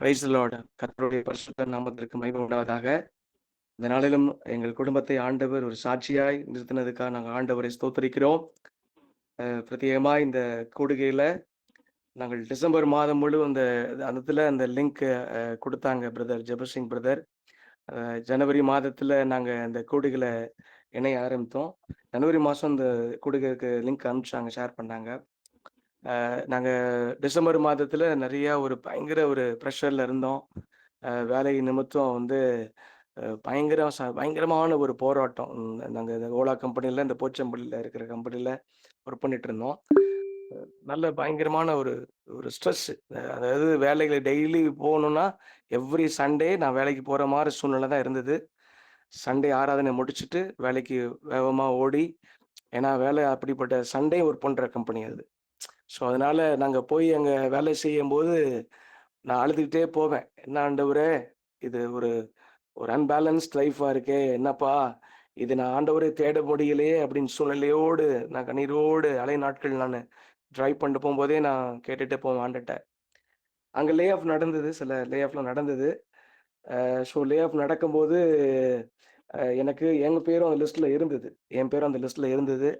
Praise the Lord. கர்த்தருடைய பரிசுத்த நாமத்திற்கு மகிமை உண்டாவதாக. இந்த நாளிலும் எங்கள் குடும்பத்தை ஆண்டவர் ஒரு சாட்சியாய் நிறுத்தினதுக்காக நாங்கள் ஆண்டவரை ஸ்தோத்திரிக்கிறோம். பிரத்யேகமாக இந்த கூடுகையில் நாங்கள் டிசம்பர் மாதம் முழு அந்த லிங்க் கொடுத்தாங்க பிரதர் ஜெபசிங் பிரதர். ஜனவரி மாதத்தில் நாங்கள் அந்த கூடுகையில் இணைய ஆரம்பித்தோம். ஜனவரி மாதம் இந்த கூடுகைக்கு லிங்க் அனுப்பிச்சாங்க, ஷேர் பண்ணாங்க. நாங்கள் டிசம்பர் மாதத்தில் நிறையா ஒரு பயங்கர ஒரு ப்ரெஷரில் இருந்தோம். வேலை நிமித்தம் பயங்கரமான ஒரு போராட்டம். நாங்கள் இந்த ஓலா கம்பெனியில், இந்த போச்சம்பள்ளியில் இருக்கிற கம்பெனியில் ஒர்க் பண்ணிட்டு இருந்தோம். நல்ல பயங்கரமான ஒரு ஒரு ஸ்ட்ரெஸ். அதாவது வேலைகளை டெய்லி போகணுன்னா எவ்ரி சண்டே நான் வேலைக்கு போகிற மாதிரி சூழ்நிலை தான் இருந்தது. சண்டே ஆராதனை முடிச்சுட்டு வேலைக்கு வேகமாக ஓடி, ஏன்னா வேலை அப்படிப்பட்ட சண்டே ஒர்க் பண்ணுற கம்பெனி அது. ஸோ அதனால் நாங்கள் போய் அங்கே வேலை செய்யும்போது நான் அழுதுகிட்டே போவேன். என்ன ஆண்டவரே, இது ஒரு ஒரு அன்பேலன்ஸ்ட் லைஃபாக இருக்கே, என்னப்பா இது நான் ஆண்டவரே தேட முடியலையே அப்படின்னு சூழ்நிலையோடு நான் கண்ணீரோடு அலை நாட்கள் நான் ட்ரைவ் பண்ணிட்டு போகும்போதே நான் கேட்டுகிட்டே போவேன் ஆண்டுகிட்ட. அங்கே லே ஆஃப் நடந்தது, சில லே ஆஃப்லாம் நடந்தது. ஸோ லே ஆஃப் நடக்கும்போது எனக்கு எங்கள் பேரும் அந்த லிஸ்ட்டில் இருந்தது. என் பேரும் அந்த லிஸ்ட்டில் இருந்தது.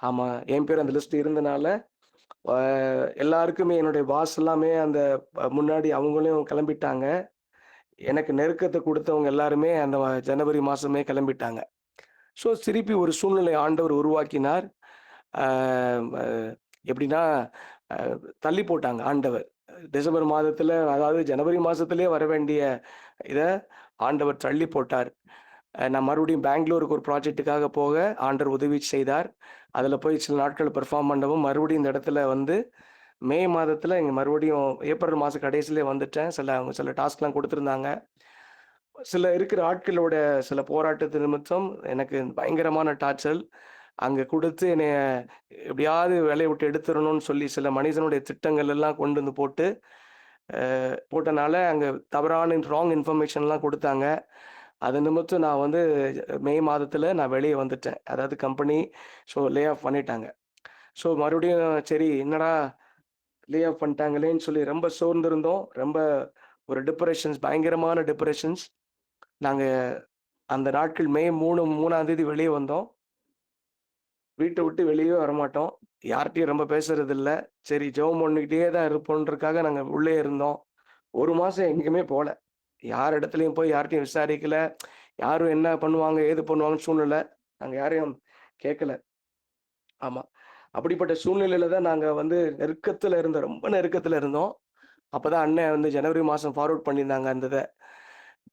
ஆமாம், என் பேர் அந்த லிஸ்ட் இருந்தனால எல்லாருக்குமே என்னுடைய பாஸ் எல்லாமே அந்த முன்னாடி அவங்களையும் கிளம்பிட்டாங்க. எனக்கு நெருக்கத்தை கொடுத்தவங்க எல்லாருமே அந்த ஜனவரி மாதமே கிளம்பிட்டாங்க. ஸோ திருப்பி ஒரு சூழ்நிலை ஆண்டவர் உருவாக்கினார். எப்படின்னா தள்ளி போட்டாங்க ஆண்டவர். டிசம்பர் மாதத்தில், அதாவது ஜனவரி மாதத்துலேயே வர வேண்டிய இதை ஆண்டவர் தள்ளி போட்டார். நான் மறுபடியும் பெங்களூருக்கு ஒரு ப்ராஜெக்ட்டுக்காக போக ஆண்டவர் உதவி செய்தார். அதில் போய் சில நாட்கள் பெர்ஃபார்ம் பண்ணவும் மறுபடியும் இந்த இடத்துல மே மாதத்தில் இங்கே மறுபடியும் ஏப்ரல் மாதம் கடைசியிலே வந்துட்டேன். அவங்க சில டாஸ்க்லாம் கொடுத்துருந்தாங்க. சில இருக்கிற ஆட்களோட சில போராட்டத்து நிமித்தம் எனக்கு பயங்கரமான டார்ச்சல் அங்கே கொடுத்து என்னை எப்படியாவது வேலையை விட்டு எடுத்துடணும்னு சொல்லி சில மனிதனுடைய திட்டங்கள் எல்லாம் கொண்டு வந்து போட்டனால அங்கே தவறான ராங் இன்ஃபர்மேஷன்லாம் கொடுத்தாங்க. அது நிமித்தம் நான் மே மாதத்தில் நான் வெளியே வந்துட்டேன். அதாவது கம்பெனி லே ஆஃப் பண்ணிட்டாங்க. ஸோ மறுபடியும் சரி என்னடா லே ஆஃப் பண்ணிட்டாங்களேன்னு சொல்லி ரொம்ப சோர்ந்திருந்தோம். ரொம்ப ஒரு டிப்ரெஷன்ஸ், பயங்கரமான டிப்ரெஷன்ஸ். நாங்கள் அந்த நாட்கள் மே 3ஆம் தேதி வெளியே வந்தோம். வீட்டை விட்டு வெளியே வரமாட்டோம். யார்கிட்டையும் ரொம்ப பேசுறது இல்லை. சரி ஜெபம் பண்ணிக்கிட்டே தான் இருப்போன்றதுக்காக நாங்கள் உள்ளே இருந்தோம். 1 மாதம் எங்கேயுமே போகல. யார் இடத்துலையும் போய் யார்கிட்டையும் விசாரிக்கல. யாரும் என்ன பண்ணுவாங்க ஏது பண்ணுவாங்கன்னு சூழ்நிலை நாங்கள் யாரையும் கேட்கல. ஆமாம், அப்படிப்பட்ட சூழ்நிலையில தான் நாங்கள் நெருக்கத்தில் இருந்தோம், ரொம்ப நெருக்கத்தில் இருந்தோம். அப்போ தான் அண்ணன் ஜனவரி மாதம் ஃபார்வர்ட் பண்ணியிருந்தாங்க அந்த இதை.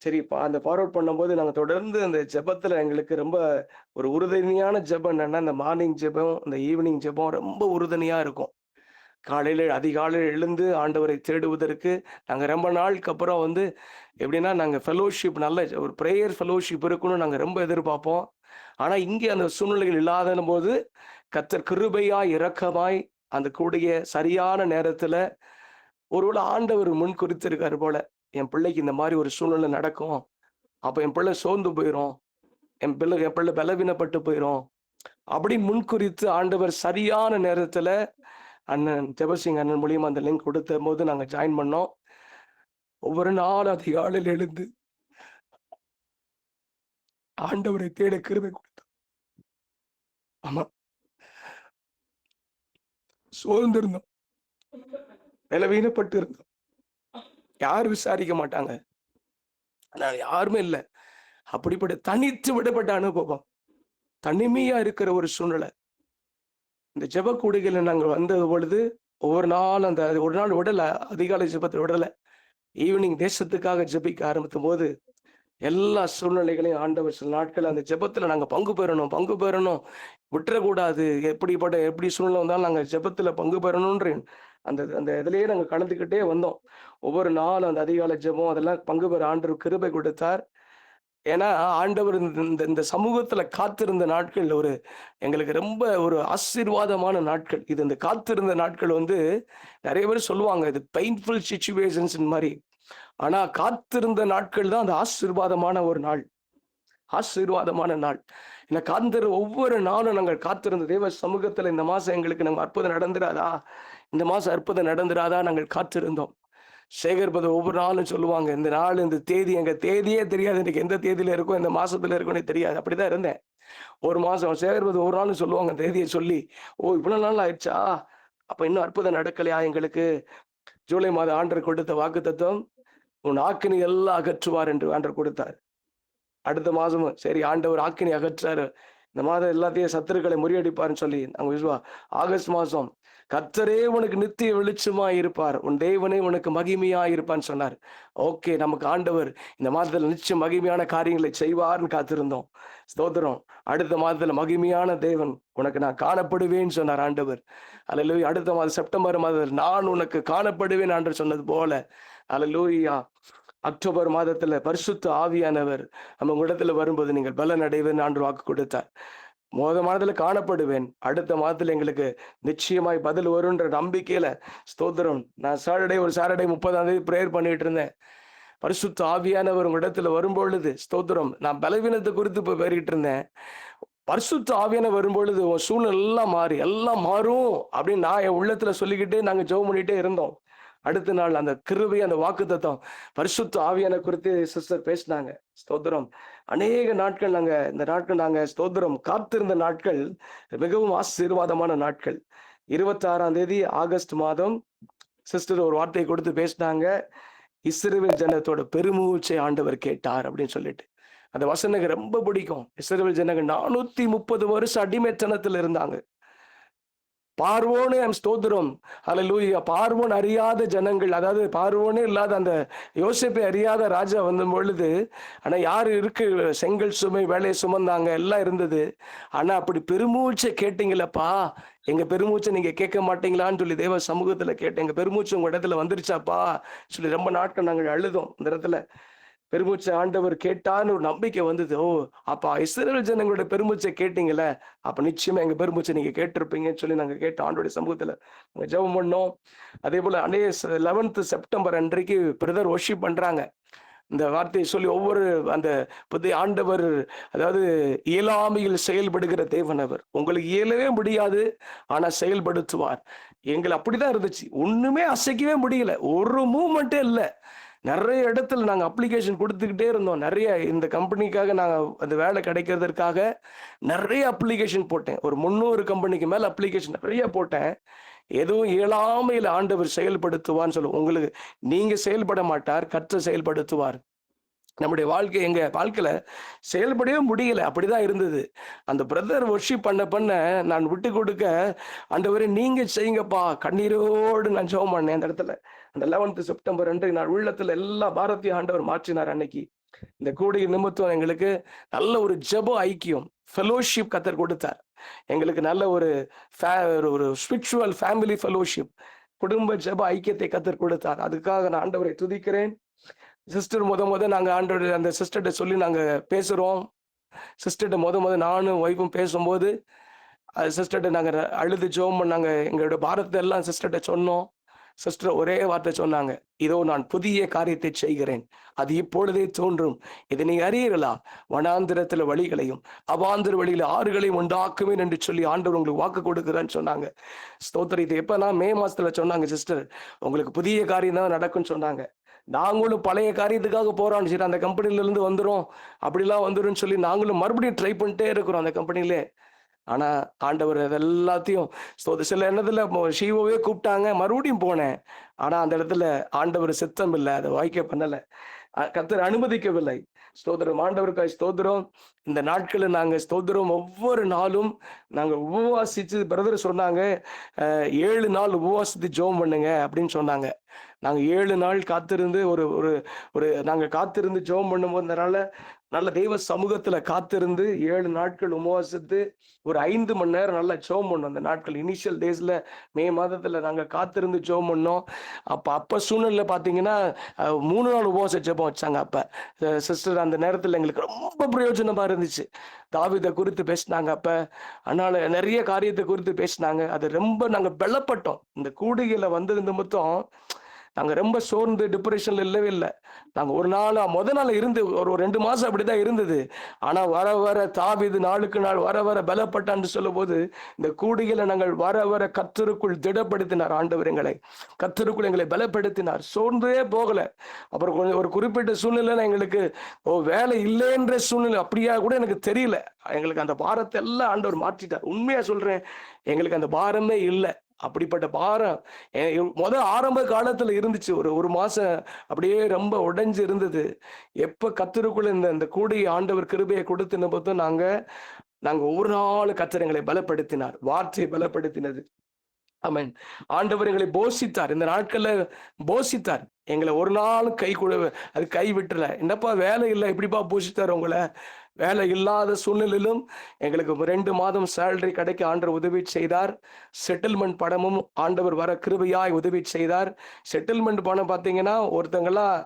சரி, அந்த ஃபார்வர்ட் பண்ணும்போது நாங்கள் தொடர்ந்து அந்த ஜெபத்தில் எங்களுக்கு ரொம்ப ஒரு உறுதுணையான ஜெபம் என்னென்னா, இந்த மார்னிங் ஜெபம், இந்த ஈவினிங் ஜெபம் ரொம்ப உறுதுணையாக இருக்கும். அதிகாலையில் எழுந்து ஆண்டவரை தேடுவதற்கு நாங்கள் ரொம்ப நாளுக்கு அப்புறம் எப்படின்னா நாங்கள் ஃபெலோஷிப், நல்ல ஒரு ப்ரேயர் ஃபெலோஷிப் இருக்கணும்னு நாங்கள் ரொம்ப எதிர்பார்ப்போம். ஆனால் இங்கே அந்த சூழ்நிலைகள் இல்லாத போது கர்த்தர் கிருபையாய் இரக்கமாய் அந்த கூடிய சரியான நேரத்தில் ஒருவேளை ஆண்டவர் முன் குறித்திருக்காரு போல, என் பிள்ளைக்கு இந்த மாதிரி ஒரு சூழ்நிலை நடக்கும், அப்போ என் பிள்ளை சோர்ந்து போயிடும், என் பிள்ளை பலவீனப்பட்டு போயிடும் அப்படின்னு முன்குறித்து ஆண்டவர் சரியான நேரத்தில் அண்ணன் ஜெபசிங் அண்ணன் மூலியமா அந்த லிங்க் கொடுத்த போது நாங்கள் ஜாயின் பண்ணோம். ஒவ்வொரு நாள் அதிகாலையில் எழுந்து ஆண்டவரை தேட கிருபை கொடுத்தோம். ஆமா, சோர்ந்திருந்தோம், பலவீனப்பட்டு இருந்தோம். யாரும் விசாரிக்க மாட்டாங்க, யாருமே இல்லை. அப்படிப்பட்ட தனித்து விடப்பட்ட அனுபவம், தனிமையா இருக்கிற ஒரு சூழ்நிலை. இந்த ஜெப கூடுகையில் நாங்கள் வந்தது பொழுது ஒவ்வொரு நாள் ஒரு நாள் விடலை, அதிகாலை ஜெபத்தை விடலை, ஈவினிங் தேசத்துக்காக ஜெபிக்க ஆரம்பித்த போது எல்லா சூழ்நிலைகளையும் ஆண்டவர் சில நாட்கள் அந்த ஜெபத்தில் நாங்கள் பங்கு பெறணும், விட்டுறக்கூடாது. எப்படி சூழ்நிலை வந்தாலும் நாங்கள் ஜெபத்தில் பங்கு பெறணுன்ற அந்த அந்த இதுலேயே நாங்கள் கலந்துக்கிட்டே வந்தோம். ஒவ்வொரு நாளும் அந்த அதிகாலை ஜெபம் அதெல்லாம் பங்கு பெற ஆண்டவர் கிருபை கொடுத்தார். ஏன்னா ஆண்டவர் இந்த சமூகத்தில் காத்திருந்த நாட்கள் எங்களுக்கு ரொம்ப ஒரு ஆசீர்வாதமான நாட்கள். இந்த காத்திருந்த நாட்கள் நிறைய பேர் சொல்லுவாங்க இது பெயின்ஃபுல் சிச்சுவேஷன்ஸ் மாதிரி. ஆனா காத்திருந்த நாட்கள் தான் அந்த ஆசீர்வாதமான ஒரு நாள், ஆசீர்வாதமான நாள். ஏன்னா ஒவ்வொரு நாளும் நாங்கள் காத்திருந்த தேவ சமூகத்தில் இந்த மாசம் எங்களுக்கு நாங்கள் அற்புதம் நடந்துராதா, இந்த மாசம் அற்புதம் நடந்துராதா நாங்கள் காத்திருந்தோம். சேகர்பது ஒவ்வொரு நாளும் சொல்லுவாங்க, இந்த நாள் இந்த தேதி எங்க தேதியே தெரியாது. இன்னைக்கு எந்த தேதியில இருக்கோம், எந்த மாசத்துல இருக்கோம்னே தெரியாது. அப்படிதான் இருந்தேன். ஒரு மாசம் சேகர்பது ஒவ்வொரு நாளும் சொல்லுவாங்க தேதிய சொல்லி. ஓ! இவ்வளவு நாள் ஆயிடுச்சா? அப்ப இன்னும் அற்புதம் நடக்கலையா எங்களுக்கு? ஜூலை மாதம் ஆண்டவர் கொடுத்த வாக்குத்தத்தம், உன் ஆக்கினை எல்லாம் அகற்றுவார் என்று ஆண்டவர் கொடுத்தார். அடுத்த மாதமும் சரி ஆண்டவர் ஆக்கினை அகற்றாரு. இந்த மாதம் எல்லாத்தையும் சத்துருக்களை முறியடிப்பார்ன்னு சொல்லி நாங்க ஆகஸ்ட் மாசம் கர்த்தரே உனக்கு நித்திய வெளிச்சமா இருப்பார். உன் தேவனே உனக்கு மகிமையா இருப்பான்னு சொன்னார். ஓகே, நமக்கு ஆண்டவர் இந்த மாதத்துல நிச்சயம் மகிமையான காரியங்களை செய்வார்னு காத்திருந்தோம். ஸ்தோத்திரம். அடுத்த மாதத்துல மகிமையான தேவன் உனக்கு நான் காணப்படுவேன்னு சொன்னார் ஆண்டவர். அல்லேலூயா. அடுத்த மாதம் செப்டம்பர் மாதத்தில் நான் உனக்கு காணப்படுவேன் ஆண்டவர் சொன்னது போல. அல்லேலூயா. அக்டோபர் மாதத்துல பரிசுத்த ஆவியானவர் நம்ம உங்களிடத்துல வரும்போது நீங்கள் பலன் அடைவேன் ஆண்டு வாக்கு கொடுத்தார். மாதத்துல காணப்படுவேன், அடுத்த மாதத்துல எங்களுக்கு நிச்சயமாய் பதில் வரும்ன்ற நம்பிக்கையில ஸ்தோத்திரம். நான் ஒரு சாட்டர்டே 30ஆம் தேதி பிரேயர் பண்ணிட்டு இருந்தேன். பரிசுத்த ஆவியானவர் உங்களிடத்துல வரும்பொழுது ஸ்தோத்திரம், நான் பலவீனத்தை குறித்து இப்ப பேரிட்டு இருந்தேன். பரிசுத்த ஆவியானவர் வரும்பொழுது உன் சூழ்நிலை எல்லாம் மாறும் அப்படின்னு நான் என் உள்ளத்துல சொல்லிக்கிட்டே நாங்க ஜெபம் பண்ணிட்டே இருந்தோம். அடுத்த நாள் அந்த கிருபை, அந்த வாக்குத்தத்தம், பரிசுத்த ஆவியான குறித்து சிஸ்டர் பேசினாங்க. ஸ்தோத்திரம். அநேக நாட்கள் இந்த நாட்கள் ஸ்தோத்திரம் காத்திருந்த நாட்கள் மிகவும் ஆசீர்வாதமான நாட்கள். 26ஆம் தேதி ஆகஸ்ட் மாதம் சிஸ்டர் ஒரு வார்த்தையை கொடுத்து பேசினாங்க. இஸ்ரவேல் ஜனத்தோட பெருமூச்சை ஆண்டவர் கேட்டார் அப்படின்னு சொல்லிட்டு. அந்த வசனங்க ரொம்ப பிடிக்கும். இஸ்ரவேல் ஜனங்க 430 வருஷம் அடிமைத்தனத்துல இருந்தாங்க. பார்வோனே ஸ்தோத்திரம். அல்லேலூயா. பார்வோன் அறியாத ஜனங்கள், அதாவது பார்வோனே இல்லாத அந்த யோசேப்பை அறியாத ராஜா வந்த பொழுது, ஆனா யாரு இருக்கு, செங்கல் சுமை வேலையை சுமந்தாங்க, எல்லாம் இருந்தது. ஆனா அப்படி பெருமூச்சை கேட்டீங்களப்பா, எங்க பெருமூச்சை நீங்க கேட்க மாட்டீங்களான்னு சொல்லி தேவ சமூகத்துல கேட்டேன். எங்க பெருமூச்சு உங்க இடத்துல வந்துருச்சாப்பா சொல்லி ரொம்ப நாட்கள் நாங்கள் அழுதோம். இந்த இடத்துல பெருமூச்சை ஆண்டவர் கேட்டான்னு ஒரு நம்பிக்கை வந்தது. ஓ, அப்ப இஸ்ரவேல் ஜனங்களோட பெருமூச்சை கேட்டீங்களே, அப்ப நிச்சயமா எங்க பெருமூச்சை நீங்க கேட்டிருப்பீங்கன்னு சொல்லி நாங்க கேட்டோம். ஆண்டோடைய சமூகத்துல நாங்க ஜெபம் பண்ணோம். அதே போல 11th செப்டம்பர் அன்றைக்கு பிரதர் வொர்ஷிப் பண்றாங்க. இந்த வார்த்தையை சொல்லி ஒவ்வொரு அந்த புதிய ஆண்டவர், அதாவது இயலாமையில் செயல்படுகிற தேவன் அவர். உங்களுக்கு இயலவே முடியாது, ஆனா செயல்படுத்துவார். எங்களை அப்படிதான் இருந்துச்சு. ஒண்ணுமே அசைக்கவே முடியல, ஒரு மூவ்மெண்ட்டே இல்லை. நிறைய இடத்துல நாங்கள் அப்ளிகேஷன் கொடுத்துக்கிட்டே இருந்தோம். நிறைய இந்த கம்பெனிக்காக நாங்கள் அந்த வேலை கிடைக்கிறதுக்காக நிறைய அப்ளிகேஷன் போட்டேன். ஒரு 300 கம்பெனிக்கு மேலே அப்ளிகேஷன் நிறைய போட்டேன். எதுவும் இயலாமையில் ஆண்டவர் செயல்படுத்துவான்னு சொல்லுவோம். உங்களுக்கு நீங்க செயல்பட மாட்டார், கர்த்தர் செயல்படுத்துவார். நம்முடைய எங்க வாழ்க்கையில செயல்படவே முடியல, அப்படிதான் இருந்தது. அந்த பிரதர் வொர்ஷிப் பண்ண நான் விட்டு கொடுக்க, ஆண்டவரே நீங்க செய்யுங்கப்பா, கண்ணீரோடு நான் ஜெபம் பண்ணேன். அந்த இடத்துல அந்த 11th செப்டம்பர் அன்று நான் உள்ளத்துல எல்லா பாரதிய ஆண்டவர் மாற்றினார். அன்னைக்கு இந்த கூடிய நிமித்தம் எங்களுக்கு நல்ல ஒரு ஜெப ஐக்கியம், ஃபெலோஷிப் கர்த்தர் கொடுத்தார். எங்களுக்கு நல்ல ஒரு ஸ்பிரிச்சுவல் ஃபேமிலி ஃபெலோஷிப், குடும்ப ஜெப ஐக்கியத்தை கர்த்தர் கொடுத்தார். அதுக்காக நான் ஆண்டவரை துதிக்கிறேன். சிஸ்டர் நாங்க ஆண்டோட அந்த சிஸ்டர்கிட்ட சொல்லி நாங்க பேசுறோம். சிஸ்டர்கிட்ட நானும் ஒய்ஃபும் பேசும்போது சிஸ்டர்கிட்ட நாங்க அழுது ஜெபம் பண்ணாங்க. எங்களோட பாரத்தை எல்லாம் சிஸ்டர்கிட்ட சொன்னோம். சிஸ்டர் ஒரே வார்த்தை சொன்னாங்க, இதோ நான் புதிய காரியத்தை செய்கிறேன், அது இப்பொழுதே தோன்றும், இதை நீங்க அறியீர்களா? வனாந்திரத்துல வழிகளையும் அவாந்திர வழியில ஆறுகளையும் உண்டாக்குவேன் என்று சொல்லி ஆண்டவர் உங்களுக்கு வாக்கு கொடுக்குறான்னு சொன்னாங்க. ஸ்தோத்திரம். இது எப்பனா மே மாசத்துல சொன்னாங்க சிஸ்டர், உங்களுக்கு புதிய காரியம் தான் நடக்கும்னு சொன்னாங்க. நாங்களும் பழைய காரியத்துக்காக போறோம், சரி அந்த கம்பெனில இருந்து வந்துடும், அப்படிலாம் வந்துடும் சொல்லி நாங்களும் மறுபடியும் ட்ரை பண்ணிட்டே இருக்கிறோம் அந்த கம்பெனிலே. ஆனா ஆண்டவர் அது எல்லாத்தையும் சில இடத்துல ஷீவோவே கூப்பிட்டாங்க, மறுபடியும் போனேன். ஆனா அந்த இடத்துல ஆண்டவர் சித்தம் இல்லை, அதை வாய்க்க பண்ணல, கர்த்தர் அனுமதிக்கவில்லை. ஸ்தோத்திரம். ஆண்டவருக்காய் ஸ்தோத்திரம். இந்த நாட்களை நாங்க ஸ்தோத்திரம் ஒவ்வொரு நாளும் நாங்க உபவாசிச்சு, பிரதர் சொன்னாங்க 7 நாள் உபவாசித்து ஜெபம் பண்ணுங்க அப்படின்னு சொன்னாங்க. நாங்க 7 நாள் காத்திருந்து நாங்க காத்திருந்து ஜெபம் பண்ணும்போதுனால நல்ல தெய்வ சமூகத்துல காத்திருந்து 7 நாட்கள் உபவாசித்து ஒரு 5 மணி நேரம் நல்லா ஜெபம் பண்ணோம். அந்த நாட்கள் இனிஷியல் டேஸ்ல மே மாதத்துல நாங்க காத்திருந்து ஜெபம் பண்ணோம். அப்ப சூழ்நிலை பாத்தீங்கன்னா 3 நாள் உபவாச ஜெபம் வச்சாங்க. அப்ப சிஸ்டர் அந்த நேரத்துல எங்களுக்கு ரொம்ப பிரயோஜனமா இருந்துச்சு. தாவீதை குறித்து பேசினாங்க. அப்ப அதனால நிறைய காரியத்தை குறித்து பேசினாங்க. அது ரொம்ப நாங்க பலப்பட்டோம். இந்த கூடுகையில வந்தது மொத்தம் நாங்க ரொம்ப சோர்ந்து டிப்ரெஷன்ல இல்லவே இல்ல. நாங்க ஒரு நாள் நாள் இருந்து ஒரு 2 மாசம் அப்படிதான் இருந்தது. ஆனா வர வர தாவீது நாளுக்கு நாள் வர வர பலப்பட்டான்னு சொல்லும்போது, இந்த கூடுகையில நாங்கள் வர வர கர்த்தருக்குள் திடப்படுத்தினார் ஆண்டவர் எங்களை. கர்த்தருக்குள் எங்களை பலப்படுத்தினார். சோர்ந்தே போகல. அப்புறம் கொஞ்சம் ஒரு குறிப்பிட்ட சூழ்நிலையில எங்களுக்கு வேலை இல்லைன்ற சூழ்நிலை அப்படியா கூட எனக்கு தெரியல. எங்களுக்கு அந்த பாரத்த எல்லாம் ஆண்டவர் மாற்றிட்டார். உண்மையா சொல்றேன். எங்களுக்கு அந்த பாரமே இல்ல. அப்படிப்பட்ட பாரம் ஆரம்ப காலத்துல இருந்துச்சு. ஒரு மாசம் அப்படியே ரொம்ப உடைஞ்சு இருந்தது. எப்ப கர்த்தருக்குள்ள இந்த இந்த கூடிய ஆண்டவர் கிருபையை கொடுத்துன போது நாங்க நாங்க ஒவ்வொரு நாளும் கர்த்தர் எங்களை பலப்படுத்தினார். வார்த்தை பலப்படுத்தினது. ஆமென். ஆண்டவர் எங்களை போஷித்தார். இந்த நாட்கள்ல போஷித்தார். எங்கள ஒரு நாளும் அது கை விட்டுறல. என்னப்பா வேலை இல்ல, எப்படிப்பா போஷித்தார் உங்கள? வேலை இல்லாத சூழ்நிலையிலும் எங்களுக்கு 2 மாதம் சேலரி கிடைக்க ஆண்டவர் உதவி செய்தார். செட்டில்மெண்ட் பணமும் ஆண்டவர் வர கிருபையாய் உதவி செய்தார். செட்டில்மெண்ட் பணம் பார்த்தீங்கன்னா, ஒருத்தங்கலாம்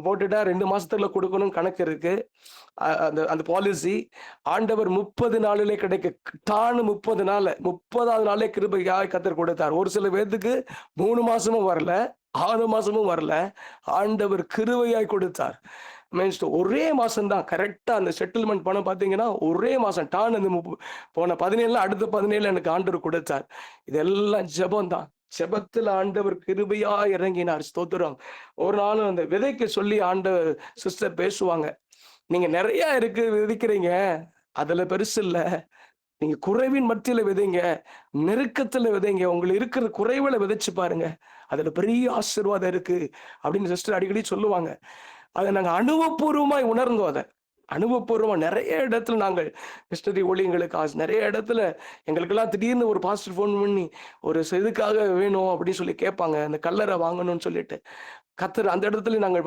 போட்டுட்டா 2 மாசத்துல குடுக்கணும்னு கணக்கு இருக்கு. அந்த அந்த பாலிசி ஆண்டவர் 30 நாளிலே கிடைக்க டான்னு 30 நாள்ல 30வது நாளே கிருபையாய் கர்த்தர் கொடுத்தார். ஒரு சில பேத்துக்கு 3 மாசமும் வரல, 6 மாசமும் வரல. ஆண்டவர் கிருபையாய் கொடுத்தார். மீன்ஸ் ஒரே மாசம் தான் கரெக்டா அந்த செட்டில்மெண்ட் பணம் பார்த்தீங்கன்னா, ஒரே மாசம் டான் அந்த போன 17 அடுத்த 17 எனக்கு ஆண்டவர் கொடுத்தார். இதெல்லாம் ஜெபம் தான். ஜெபத்துல ஆண்டவர் கிருபையா இறங்கினார். ஸ்தோத்திரம். ஒரு நாளும் அந்த விதைக்க சொல்லி சிஸ்டர் பேசுவாங்க. நீங்க நெறைய இருக்கு விதைக்கிறீங்க. அதுல பெருசு இல்ல. நீங்க குறைவின் மத்தியில விதைங்க. நெருக்கத்துல விதைங்க. உங்களுக்கு இருக்கிற குறைவுல விதைச்சு பாருங்க. அதுல பெரிய ஆசீர்வாதம் இருக்கு. அப்படின்னு சிஸ்டர் அடிக்கடி சொல்லுவாங்க. அத நாங்க அனுபவபூர்வமாய் உணர்ந்தோம் அத. அனுபவபூர்வமா நெறைய இடத்துல நாங்கள் மிஷனரி ஊழியங்களுக்கு நெறைய இடத்துல எங்களுக்கெல்லாம் திடீர்னு ஒரு பாஸ்டர் ஃபோன் பண்ணி, ஒரு இதுக்காக வேணும் அப்படின்னு சொல்லி கேட்பாங்க. அந்த கல்லறை வாங்கணும்னு சொல்லிட்டு. கர்த்தர் அந்த இடத்துல நாங்கள்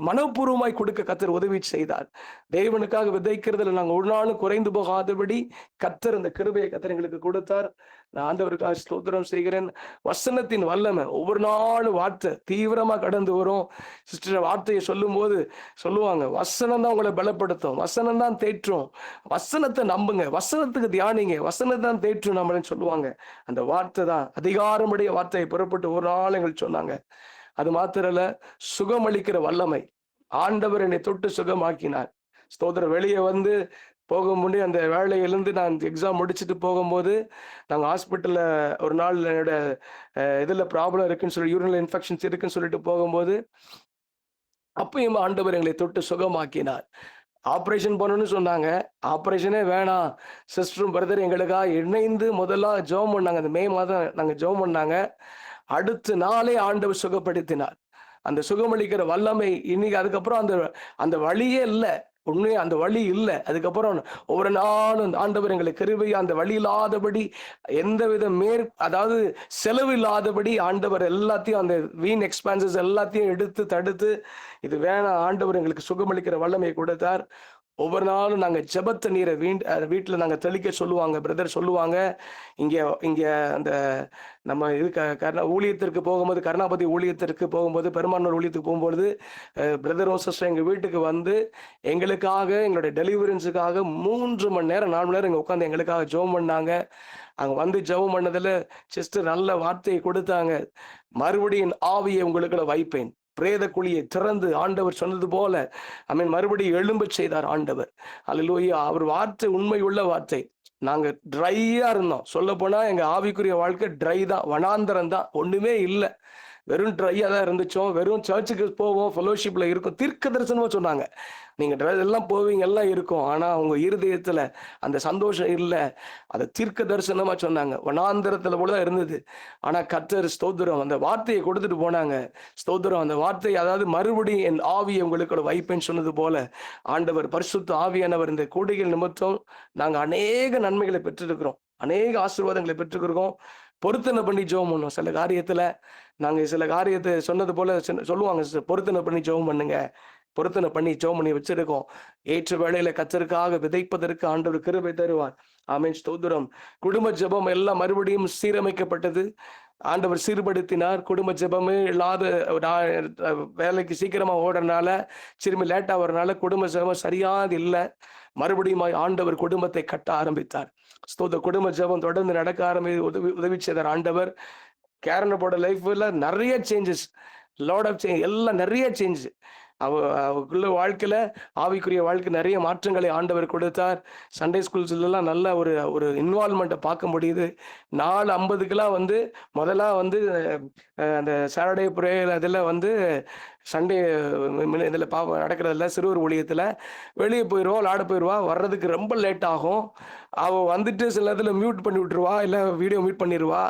மனப்பூர்வமாய் கொடுக்க கர்த்தர் உதவி செய்தார். தேவனுக்காக விதைக்கிறதுல நாங்கள் ஒரு நாளும் குறைந்து போகாதபடி கர்த்தர் அந்த கிருபையை கர்த்தர் எங்களுக்கு கொடுத்தார். நான் ஆண்டவருக்காக ஸ்தோத்திரம் செய்கிறேன். வசனத்தின் வல்லமை ஒவ்வொரு நாளும் வார்த்தை தீவிரமா கடந்து வரும். சிஸ்டர் வார்த்தையை சொல்லும்போது சொல்லுவாங்க, வசனம் தான் உங்களை பலப்படுத்தும், வசனம் தான் தேற்றும், வசனத்தை நம்புங்க, வசனத்துக்கு தியானிங்க, வசனம் தான் தேற்றும் நம்மளுன்னு சொல்லுவாங்க. அந்த வார்த்தை தான் அதிகாரமுடைய வார்த்தையை புறப்பட்டு ஒரு நாள் எங்களுக்கு சொன்னாங்க. அது மாத்திரல்ல, சுகமளிக்கிற வல்லமை. ஆண்டவர் என்னை தொட்டு சுகமாக்கினார். ஸ்தோத்திரம். வெளியே வந்து போக முடியும். அந்த வேலையிலிருந்து நான் எக்ஸாம் முடிச்சுட்டு போகும்போது, நாங்க ஹாஸ்பிட்டல்ல ஒரு நாள் என்னோட இதுல ப்ராப்ளம் இருக்குன்னு சொல்லி யூரினல் இன்ஃபெக்ஷன்ஸ் இருக்குன்னு சொல்லிட்டு போகும்போது, அப்பயும் ஆண்டவர் எங்களை தொட்டு சுகமாக்கினார். ஆப்ரேஷன் பண்ணணும்னு சொன்னாங்க. ஆப்ரேஷனே வேணாம். சிஸ்டரும் பிரதர் எங்களுக்காக இணைந்து முதல்ல ஜெபம் பண்ணாங்க. அந்த மே மாதம் நாங்க ஜெபம் பண்ணாங்க. அடுத்த நாளே ஆண்டவர் சுகப்படுத்தினார். அந்த சுகமளிக்கிற வல்லமை இன்னைக்கு அதுக்கப்புறம் அந்த அந்த வழியே இல்ல. உண்மையா அந்த வழி இல்ல. அதுக்கப்புறம் ஒவ்வொரு நாளும் ஆண்டவர் எங்களுக்கு கிருபையா அந்த வழி இல்லாதபடி எந்தவித அதாவது செலவு இல்லாதபடி ஆண்டவர் எல்லாத்தையும் அந்த வீண் எக்ஸ்பென்சஸ் எல்லாத்தையும் எடுத்து தடுத்து இது வேணாம், ஆண்டவர் எங்களுக்கு சுகமளிக்கிற வல்லமையை கொடுத்தார். ஒவ்வொரு நாளும் நாங்க ஜெபத்த நீரை வீட்டுல நாங்க தெளிக்க சொல்லுவாங்க. பிரதர் சொல்லுவாங்க, இங்க இங்க அந்த நம்ம இது ஊழியத்திற்கு போகும்போது, கருணாபதி ஊழியத்திற்கு போகும்போது, பெருமானூர் ஊழியத்துக்கு போகும்போது, பிரதரும் சிஸ்டர் எங்க வீட்டுக்கு வந்து எங்களுக்காக எங்களுடைய டெலிவரன்ஸுக்காக 3 மணி நேரம் 4 மணி நேரம் இங்க உட்காந்து எங்களுக்காக ஜெபம் பண்ணாங்க. அங்க வந்து ஜெபம் பண்ணதுல சிஸ்டர் நல்ல வார்த்தையை கொடுத்தாங்க. மறுபடியும் ஆவியை உங்களுக்குள்ள வைப்பேன், பிரேத குழியை திறந்து ஆண்டவர் சொன்னது போல மறுபடியும் எழும்ப செய்தார் ஆண்டவர். அல்லேலூயா. அவர் வார்த்தை உண்மை உள்ள வார்த்தை. நாங்க ட்ரையா இருந்தோம். சொல்ல போனா எங்க ஆவிக்குரிய வாழ்க்கை ட்ரை தான், வனாந்தரம் தான், ஒண்ணுமே இல்லை. வெறும் ட்ரையா தான் இருந்துச்சோம். வெறும் சர்ச்சுக்கு போவோம், ஃபெலோஷிப்ல இருக்கும். தீர்க்க தரிசனமா சொன்னாங்க, நீங்க எல்லாம் போவீங்க, எல்லாம் இருக்கும், ஆனா உங்க இருதயத்துல அந்த சந்தோஷம் இல்லை. அதை தீர்க்க தரிசனமா சொன்னாங்க. வனாந்தரத்துல போலதான் இருந்தது. ஆனா கர்த்தர் ஸ்தோத்திரம் அந்த வார்த்தையை கொடுத்துட்டு போனாங்க. ஸ்தோத்திரம். அந்த வார்த்தை அதாவது மறுபடியும் என் ஆவியை உங்களுக்கு வைப்பேன்னு சொன்னது போல ஆண்டவர் பரிசுத்த ஆவியானவர் இந்த கூடைகள் நிமித்தம் நாங்க அநேக நன்மைகளை பெற்றிருக்கிறோம், அநேக ஆசீர்வாதங்களை பெற்றுக்கிறோம். பொருத்தனை பண்ணி ஜெபம் பண்ணுவோம். சில காரியத்துல நாங்க சில காரியத்தை சொன்னது போல சொல்லுவாங்க, பொருத்தனை பண்ணி ஜெபம் பண்ணுங்க, பொருத்தனை பண்ணி ஜெபம் பண்ணி வச்சிருக்கோம். ஏற்ற வேளையில கர்த்தருக்காக விதைப்பதற்கு ஆண்டவர் கிருபை தருவார். ஆமென். ஸ்தோத்திரம். குடும்ப ஜெபம் எல்லாம் மறுபடியும் சீரமைக்கப்பட்டது. ஆண்டவர் சீர்படுத்தினார். குடும்ப ஜெபமே இல்லாத வேலைக்கு சீக்கிரமா ஓடுறதுனால, திரும்பி லேட்டா வரனால குடும்ப ஜெபம் சரியாது இல்லை. மறுபடியும் ஆண்டவர் குடும்பத்தை கட்ட ஆரம்பித்தார். ஸ்தோத்திர. குடும்ப ஜெபம் தொடர்ந்து நடக்க உதவி செய்தார் ஆண்டவர். கேரனோட லைஃப்ல நெறைய சேஞ்சஸ், லாட் ஆஃப் சேஞ்ச் எல்லாம் நெறைய சேஞ்ச். அவளுக்குள்ள வாழ்க்கையில ஆவிக்குரிய வாழ்க்கை நெறைய மாற்றங்களை ஆண்டவர் கொடுத்தார். சண்டே ஸ்கூல்ஸ்லலாம் நல்ல ஒரு ஒரு இன்வால்வ்மெண்ட்ட பார்க்க முடியுது. 4:50க்கெல்லாம் வந்து முதலா வந்து அந்த சாட்டர்டே பிரேயர் அதில வந்து சண்டே இதில நடக்கிறதில்ல சிறுவர் ஊழியத்தில வெளிய போயிருவா, விளையாட போயிருவா. வர்றதுக்கு ரொம்ப லேட் ஆகும். அவ வந்துட்டு சில நேரத்தில மியூட் பண்ணி விட்டுருவா, இல்ல வீடியோ மியூட் பண்ணிருவா.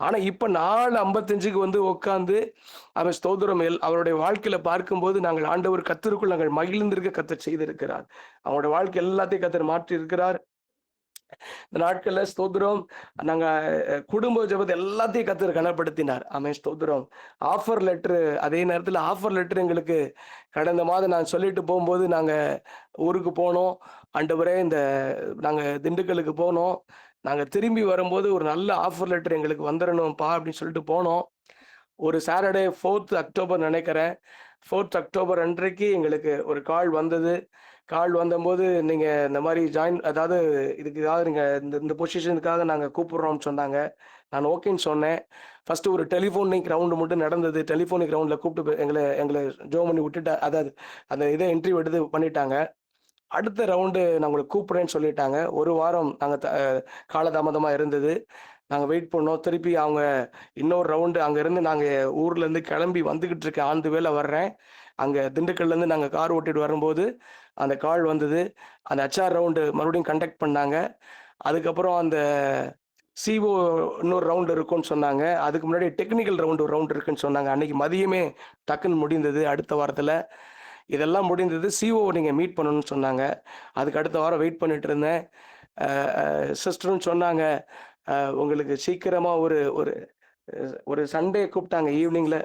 ஆனா இப்ப 4:55க்கு வந்து உட்கார்ந்து அவன் ஸ்தோத்திரம் அவருடைய வாழ்க்கையில பார்க்கும்போது நாங்கள் ஆண்டவர் கர்த்தருக்குள் நாங்கள் மகிழ்ந்திருக்க கர்த்தர் செய்திருக்கிறார். அவனுடைய வாழ்க்கை எல்லாத்தையும் கர்த்தர் மாற்றி இருக்கிறார். இந்த நாட்கள்ல ஸ்தோத்திரம் நாங்க குடும்ப ஜெபத்தை எல்லாத்தையும் கர்த்தர் கனப்படுத்தினார். ஆமென் ஸ்தோத்திரம். ஆஃபர் லெட்டர் அதே நேரத்துல ஆஃபர் லெட்டர் எங்களுக்கு கடந்த மாதம் நான் சொல்லிட்டு போகும்போது நாங்க ஊருக்கு போனோம். ஆண்டவரே நாங்க திண்டுக்கல்லுக்கு போனோம். நாங்க திரும்பி வரும்போது ஒரு நல்ல ஆஃபர் லெட்டர் எங்களுக்கு வந்துரணும்ப்பா அப்படின்னு சொல்லிட்டு போனோம். ஒரு சாட்டர்டே 4th அக்டோபர் நினைக்கிறேன். 4th அக்டோபர் அன்றைக்கு எங்களுக்கு ஒரு கால் வந்தது. கால் வந்தம்போது, நீங்க இந்த மாரி அதாவது இதுக்காக நீங்க இந்த இந்த பொசிஷனுக்காக நாங்க கூப்பிடுறோம்னு சொன்னாங்க. நான் ஓகேன்னு சொன்னேன். ஃபர்ஸ்ட்டு ஒரு டெலிஃபோனிக் ரவுண்ட் மட்டும் நடந்தது. டெலிஃபோனிக் ரவுண்ட்ல கூப்பிட்டு எங்கள எங்கள ஜோம் பண்ணி அதாவது அந்த இத இன்டர்வியூ எடுத்து பண்ணிட்டாங்க. அடுத்த ரவுண்டு நான் உங்கள கூப்பிடுறேன்னு சொல்லிட்டாங்க. 1 வாரம் நாங்க காலதாமதமா இருந்தது. நாங்க வெயிட் பண்ணோம். திருப்பி அவங்க இன்னொரு ரவுண்டு அங்கருந்து நாங்க ஊர்லேருந்து கிளம்பி வந்துகிட்டு இருக்கேன். ஆன் தி வேல வர்றேன். அங்க திண்டுக்கல்லேருந்து நாங்க கார் ஓட்டிட்டு வரும்போது, அந்த கால் வந்தது. அந்த ஹெச்ஆர் ரவுண்டு மறுபடியும் கண்டக்ட் பண்ணாங்க. அதுக்கப்புறம் அந்த சிஓ இன்னொரு ரவுண்ட் இருக்கும்னு சொன்னாங்க. அதுக்கு முன்னாடி டெக்னிக்கல் ரவுண்ட் ஒரு ரவுண்ட் இருக்குன்னு சொன்னாங்க. அன்னைக்கு மதியமே டக்குன்னு முடிந்தது அடுத்த வாரத்துல. இதெல்லாம் முடிந்தது. சிஓ நீங்க மீட் பண்ணணும்னு சொன்னாங்க. அதுக்கு அடுத்த வாரம் வெயிட் பண்ணிட்டு இருந்தேன். அ அ சிஸ்டரும் சொன்னாங்க, உங்களுக்கு சீக்கிரமா ஒரு ஒரு ஒரு சண்டே கூப்பிட்டாங்க ஈவினிங்ல.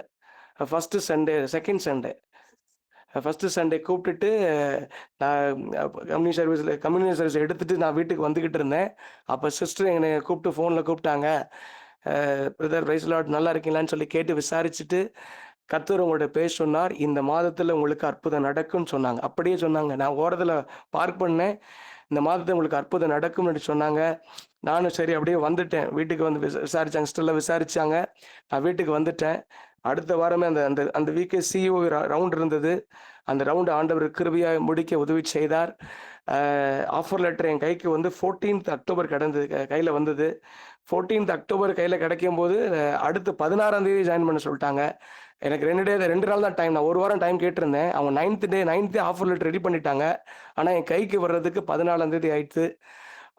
First Sunday, second Sunday. First Sunday கூப்பிட்டுட்டு, நான் கம்யூனிட்டி சர்வீஸ் எடுத்துட்டு நான் வீட்டுக்கு வந்துகிட்டு இருந்தேன். அப்ப சிஸ்டர் என்னைய கூப்பிட்டு ஃபோன்ல கூப்பிட்டாங்க. பிரதர் பிரைஸ் லார்ட் நல்லா இருக்கீங்களான்னு சொல்லி கேட்டு விசாரிச்சுட்டு, கர்த்தர் உங்கள்ட்ட பேச சொன்னார். இந்த மாதத்துல உங்களுக்கு அற்புதம் நடக்கும்னு சொன்னாங்க. அப்படியே சொன்னாங்க. நான் ஓரத்துல பார்க் பண்ணேன். இந்த மாதத்துல உங்களுக்கு அற்புதம் நடக்கும்னு சொன்னாங்க. நானும் சரி அப்படியே வந்துட்டேன். வீட்டுக்கு வந்து விசாரிச்சாங்க. சிஸ்டர்லாம் விசாரிச்சாங்க. நான் வீட்டுக்கு வந்துட்டேன். அடுத்த வாரமே அந்த அந்த அந்த வீக்கே சிஇஓ ரவுண்ட் இருந்தது. அந்த ரவுண்ட் ஆண்டவர் கிருபையா முடிக்க உதவி செய்தார். ஆஃபர் லெட்டர் என் கைக்கு வந்து 14th அக்டோபர் கையில வந்தது. 14th அக்டோபர் கையில கிடைக்கும்போது, அடுத்து 16ஆம் தேதி ஜாயின் பண்ண சொல்ட்டாங்க. எனக்கு 2 நாள் தான் டைம். நான் 1 வாரம் டைம் கேட்டிருந்தேன். அவங்க 9th ஆஃபர் லெட்டர் ரெடி பண்ணிட்டாங்க. ஆனா என் கைக்கு வர்றதுக்கு 14ஆம் தேதி ஆயிடுச்சு.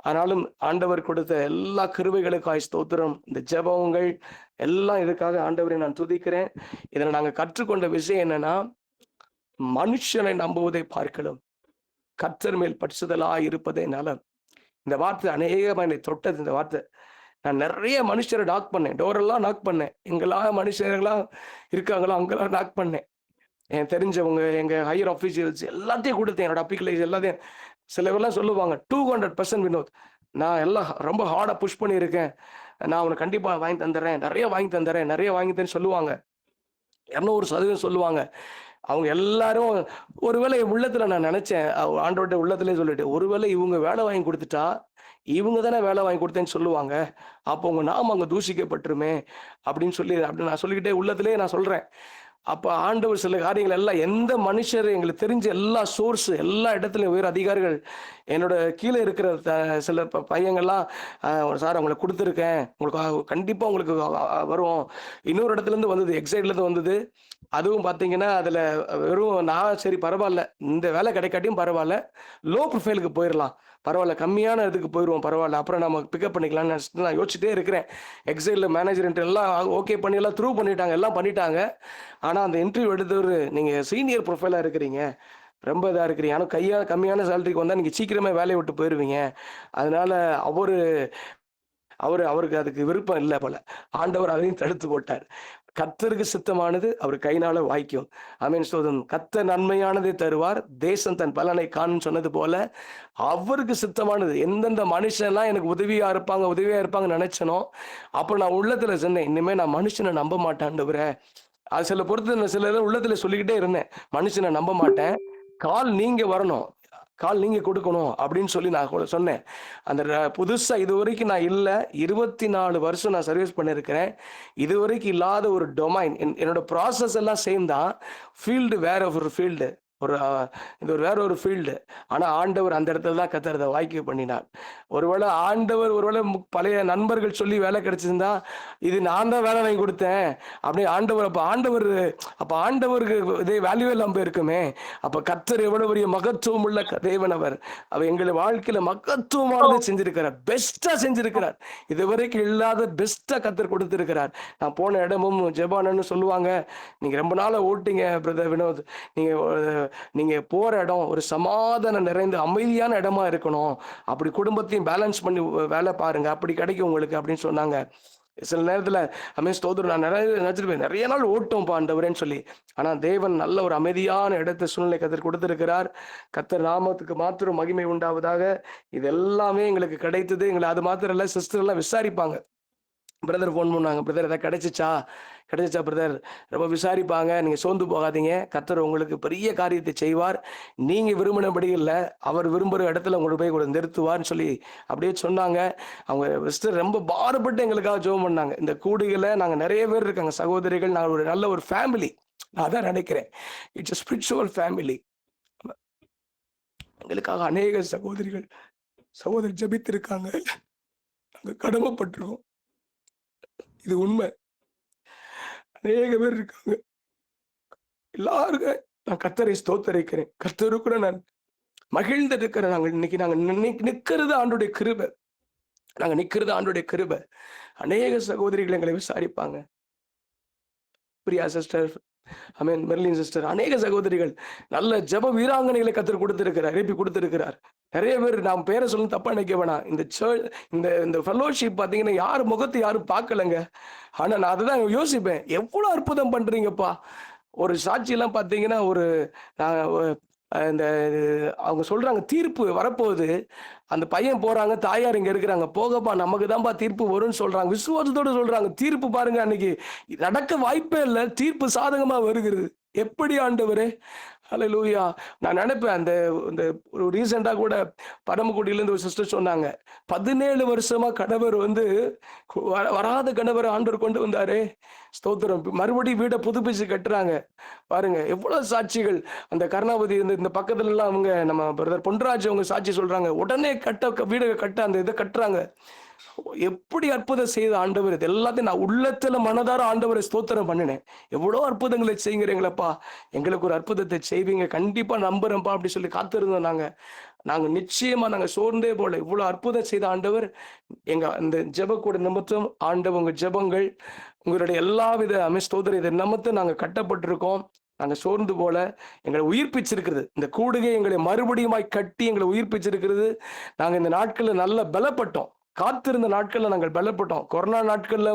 ஆனாலும் ஆண்டவர் கொடுத்த எல்லா கிருபைகளுக்காய் ஸ்தோத்திரம். இந்த ஜெபங்கள் எல்லாம் இதுக்காக ஆண்டவரை நான் துதிக்கிறேன். இதுல நாங்க கற்றுக்கொண்ட விஷயம் என்னன்னா, மனுஷனை நம்புவதை பார்க்கலாம் கர்த்தர் மேல் பற்றுதலாய் இருப்பதே நலம். இந்த வார்த்தை அநேகமா என்னை தொட்டது இந்த வார்த்தை. நான் நெறைய மனுஷர நாக் பண்ணேன். டோரெல்லாம் நாக் பண்ணேன். எங்கெல்லாம் மனுஷர்கள்லாம் இருக்காங்களோ அங்கெல்லாம் நாக் பண்ணேன். எனக்கு தெரிஞ்சவங்க, எங்க ஹையர் ஆஃபீஷியல்ஸ் எல்லாத்தையும் குடுத்தேன். என்னோட அப்ளிகேஷன் எல்லாத்தையும். சில பேர்லாம் சொல்லுவாங்க, 200% வினோத். நான் எல்லாம் ரொம்ப ஹார்டா புஷ் பண்ணியிருக்கேன். நான் உனக்கு கண்டிப்பா வாங்கி தந்துர்றேன். நெறைய வாங்கி தந்துர்றேன். நெறைய வாங்கி தரேன்னு சொல்லுவாங்க. 200% சொல்லுவாங்க. அவங்க எல்லாரும் ஒருவேளை என் உள்ளத்துல நான் நெனச்சேன், ஆண்டவர்ட்ட உள்ளத்திலேயே சொல்லிட்டேன். ஒருவேளை இவங்க வேலை வாங்கி குடுத்துட்டா, இவங்க தானே வேலை வாங்கி குடுத்தேன்னு சொல்லுவாங்க. அப்போ உங்க நாமம் அங்க தூஷிக்கப்பட்டுருமே! அப்படின்னு நான் சொல்லிக்கிட்டே உள்ளத்திலேயே நான் சொல்றேன். அப்ப ஆண்டவர் சில காரியங்கள் எல்லாம் எந்த மனுஷர் எங்களுக்கு தெரிஞ்ச எல்லா சோர்ஸ் எல்லா இடத்துலயும் உயர் அதிகாரிகள் என்னோட கீழே இருக்கிற சில பையங்கள்லாம் சார் உங்களுக்கு கொடுத்துருக்கேன் உங்களுக்கு கண்டிப்பா உங்களுக்கு வரும். இன்னொரு இடத்துல இருந்து வந்தது, எக்ஸைட்ல இருந்து வந்தது. அதுவும் பாத்தீங்கன்னா அதுல வெறும் நான் சரி பரவாயில்ல, இந்த வேலை கிடைக்காட்டியும் பரவாயில்ல, லோ ப்ரொஃபைலுக்கு போயிடலாம், பரவாயில்ல கம்மியான இதுக்கு போயிடுவோம், பரவாயில்ல அப்புறம் நம்ம பிக்கப் பண்ணிக்கலாம்னு நான் யோசிச்சுட்டே இருக்கிறேன். எக்ஸைட்ல மேனேஜர் எல்லாம் ஓகே பண்ணி எல்லாம் த்ரூ பண்ணிட்டாங்க, எல்லாம் பண்ணிட்டாங்க. ஆனா அந்த இன்டர்வியூ எடுத்தவர், நீங்க சீனியர் ப்ரொஃபைலா இருக்கிறீங்க, ரொம்ப இதா இருக்கிறீங்க, ஆனா கம்மியான சேலரிக்கு வந்தா நீங்க சீக்கிரமே வேலையை விட்டு போயிருவீங்க. அதனால அவருக்கு அதுக்கு விருப்பம் இல்லை போல. ஆண்டவர் அதையும் தடுத்து போட்டார். கர்த்தருக்கு சித்தமானது அவர் கையினால வாய்க்கும். ஆமென் ஸ்தோத்திரம். கர்த்தர் நன்மையானதை தருவார், தேசம் தன் பலனை காணும் சொன்னது போல அவருக்கு சித்தமானது. எந்தெந்த மனுஷன்லாம் எனக்கு உதவியா இருப்பாங்க நினைச்சனோ, அப்புறம் நான் உள்ளத்துல சொன்னேன், இனிமே நான் மனுஷனை நம்ப மாட்டேன் ஆண்டவரே. அது சில பொறுத்து சில உள்ளத்துல சொல்லிக்கிட்டே இருந்தேன், மனுஷனை நம்ப மாட்டேன், கால் நீங்க வரணும், கால் நீங்க கொடுக்கணும் அப்படின்னு சொல்லி நான் சொன்னேன். அந்த புதுசா இதுவரைக்கும் நான் இல்ல 24 வருஷம் நான் சர்வீஸ் பண்ணியிருக்கிறேன். இதுவரைக்கும் இல்லாத ஒரு டொமைன் என்னோட ப்ராசஸ் எல்லாம் சேம் தான். ஃபீல்டு வேற ஒரு ஃபீல்டு. ஒரு இது வேற ஒரு ஃபீல்டு. ஆனா ஆண்டவர் அந்த இடத்துல தான் கர்த்தர் வாய்க்கு பண்ணினார். ஒருவேளை ஆண்டவர் பழைய நண்பர்கள் சொல்லி வேலை கிடைச்சிருந்தா, இது நான் தான் வேலை வாங்கி கொடுத்தேன் அப்படி அப்ப ஆண்டவருக்கு இதே வேல்யூவே இல்லாம இருக்குமே. அப்ப கர்த்தர் எவ்வளவு பெரிய மகத்துவம் உள்ள தேவன் அவர். எங்களை வாழ்க்கையில மகத்துவமானதை செஞ்சிருக்கிறார், பெஸ்டா செஞ்சிருக்கிறார். இதுவரைக்கும் இல்லாத பெஸ்டா கர்த்தர் கொடுத்திருக்கிறார். நான் போன இடமும் ஜெபானன்னு சொல்லுவாங்க, நீங்க ரொம்ப நாளா ஓட்டிங்க பிரதர் வினோத், நீங்க போற இடம் ஒரு சமாதானம் நிறைந்த அமைதியான இடமா இருக்கணும், அப்படி குடும்பத்தையும் பேலன்ஸ் பண்ணி வேலை பாருங்க, அப்படி கிடைக்கும் உங்களுக்கு அப்படின்னு சொன்னாங்க. சில நேரத்தில் ஸ்தோத்திரம், நான் நினைச்சிருப்பேன் நிறைய நாள் ஓட்டும் ஆண்டவரேன்னு சொல்லி. ஆனா தேவன் நல்ல ஒரு அமைதியான இடத்தை சூழ்நிலை கத்தர் கொடுத்திருக்கிறார். கத்தர் நாமத்துக்கு மாத்திரம் மகிமை உண்டாவதாக. இது எல்லாமே எங்களுக்கு கிடைத்தது. எங்களை அது மாத்திரம் இல்ல, சிஸ்டர் எல்லாம் விசாரிப்பாங்க. பிரதர் ஃபோன் பண்ணாங்க, பிரதர் எதாவது கிடைச்சிச்சா பிரதர், ரொம்ப விசாரிப்பாங்க. நீங்க சோர்ந்து போகாதீங்க, கர்த்தர் உங்களுக்கு பெரிய காரியத்தை செய்வார். நீங்க விரும்பினபடி இல்லை, அவர் விரும்புகிற இடத்துல உங்களுக்கு போய் நிறுத்துவார்னு சொல்லி அப்படியே சொன்னாங்க. அவங்க சிஸ்டர் ரொம்ப பாடுபட்டு எங்களுக்காக ஜெபம் பண்ணாங்க. இந்த கூடுகளை நாங்கள் நிறைய பேர் இருக்காங்க சகோதரிகள், நாங்கள் ஒரு நல்ல ஒரு ஃபேமிலி. நான் அதான் நினைக்கிறேன், இட்ஸ் ஸ்பிரிச்சுவல் ஃபேமிலி. எங்களுக்காக அநேக சகோதரி ஜெபித்திருக்காங்க. நாங்கள் கடமைப்பட்டிருக்கோம், இது உண்மை. அநேக பேர் இருக்காங்க. எல்லாருக்கும் நான் கர்த்தரை ஸ்தோத்தரிக்கிறேன். கர்த்தருக்குள்ள நான் மகிழ்ந்து இருக்கிறேன். நாங்கள் நிற்கிறது ஆண்டுடைய கிருபை. நாங்க நிற்கிறது ஆண்டுடைய கிருபை. அநேக சகோதரிகள் எங்களை விசாரிப்பாங்க. பிரியா சிஸ்டர், மெர்லின் சிஸ்டர், அநேக சகோதரிகள் நல்ல ஜெப வீராங்கனைகளை கர்த்தர் கொடுத்திருக்கிறார், எழுப்பி கொடுத்திருக்கிறார். நிறைய பேர், நாம் பேரை சொல்லி தப்பா நினைக்க வேணாம். இந்த ஃபெலோஷிப் பாத்தீங்கன்னா யாரு முகத்தை யாரும் பார்க்கலங்க. ஆனா நான் அதுதான் யோசிப்பேன், எவ்வளவு அற்புதம் பண்றீங்கப்பா. ஒரு சாட்சி எல்லாம் பாத்தீங்கன்னா, இந்த அவங்க சொல்றாங்க தீர்ப்பு வரப்போகுது, அந்த பையன் போறாங்க, தாயார் இங்க இருக்கிறாங்க, போகப்பா நமக்கு தான்ப்பா தீர்ப்பு வரும்னு சொல்றாங்க. விசுவாசத்தோடு சொல்றாங்க. தீர்ப்பு பாருங்க, அன்னைக்கு நடக்க வாய்ப்பே இல்லை, தீர்ப்பு சாதகமா வருகிறது. எப்படி ஆண்டவரே, ஹல்லேலூயா. நான் நினைப்பேன், அந்த ஒரு ரீசெண்டா கூட பரமக்குடியிலேருந்து ஒரு சிஸ்டர் சொன்னாங்க, 17 வருஷமா கணவர் வராத கணவர் ஆண்டவர் கொண்டு வந்தாரே, ஸ்தோத்திரம். மறுபடியும் வீடை புதுப்பிச்சு கட்டுறாங்க. பாருங்க எவ்வளவு சாட்சிகள். அந்த கருணாபதி இந்த பக்கத்துல எல்லாம் அவங்க நம்ம பிரதர் பொன்ராஜ் அவங்க சாட்சி சொல்றாங்க, உடனே வீடு கட்ட அந்த இதை கட்டுறாங்க. எப்படி அற்புதம் செய்த ஆண்டவர். இது எல்லாத்தையும் நான் உள்ளத்துல மனதார ஆண்டவரை ஸ்தோத்திரம் பண்ணினேன். எவ்வளவு அற்புதங்களை செய்கிறீங்களப்பா, எங்களுக்கு ஒரு அற்புதத்தை செய்வீங்க, கண்டிப்பா நம்புறேன்ப்பா அப்படி சொல்லி காத்திருந்தோம். நாங்க நிச்சயமா நாங்க சோர்ந்தே போல, இவ்வளவு அற்புதம் செய்த ஆண்டவர். இந்த ஜெபக்கூட நிமித்தம் ஆண்டவர் உங்க ஜெபங்கள், உங்களுடைய எல்லாவித ஸ்தோத்திரம் இதை நிமித்தம் நாங்க கட்டப்பட்டிருக்கோம். நாங்க சோர்ந்து போல, எங்களை உயிர்ப்பிச்சிருக்கிறது. இந்த கூடுகை எங்களை மறுபடியுமாய் கட்டி எங்களை உயிர்ப்பிச்சிருக்கிறது. நாங்க இந்த நாட்கள்ல நல்ல பலப்பட்டோம். காத்திருந்த நாட்கள்ல நாங்கள் பலப்பட்டோம். கொரோனா நாட்கள்ல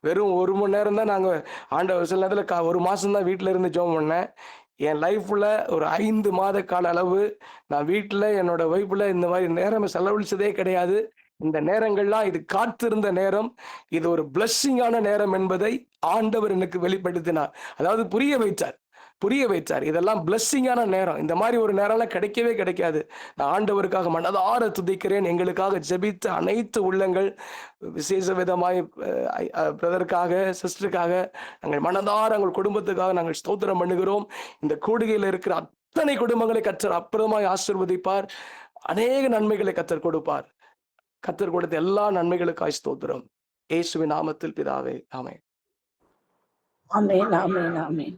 வெறும் 1 மணி நேரம் தான் நாங்க ஆண்டவர், சில நேரத்துல 1 மாசம் தான் வீட்டுல இருந்து ஜெபம் பண்ணேன். என் லைஃப்ல ஒரு 5 மாத கால அளவு நான் வீட்டுல என்னோட வைஃப்ல இந்த மாதிரி நேரம் செலவழிச்சதே கிடையாது. இந்த நேரங்கள்லாம் இது காத்திருந்த நேரம், இது ஒரு பிளஸ்ஸிங்கான நேரம் என்பதை ஆண்டவர் எனக்கு வெளிப்படுத்தினார். அதாவது புரிய வைத்தார். இதெல்லாம் பிளஸ்ஸிங்கான நேரம். இந்த மாதிரி ஒரு நேரம்லாம் கிடைக்கவே கிடைக்காது. நான் ஆண்டவருக்காக மனதார துதிக்கிறேன். எங்களுக்காக ஜெபித்த அனைத்து உள்ளங்கள், விசேஷ விதமாய் பிரதருக்காக, சிஸ்டருக்காக, நாங்கள் மனதார எங்கள் குடும்பத்துக்காக நாங்கள் ஸ்தோத்திரம் பண்ணுகிறோம். இந்த கூடுகையில் இருக்கிற அத்தனை குடும்பங்களை கர்த்தர் அற்புதமாய் ஆசீர்வதிப்பார். அநேக நன்மைகளை கர்த்தர் கொடுப்பார். கர்த்தர் கொடுத்த எல்லா நன்மைகளுக்காய் ஸ்தோத்திரம். இயேசுவின் நாமத்தில் பிதாவே, ஆமென். ஆமென், ஆமென், ஆமென்.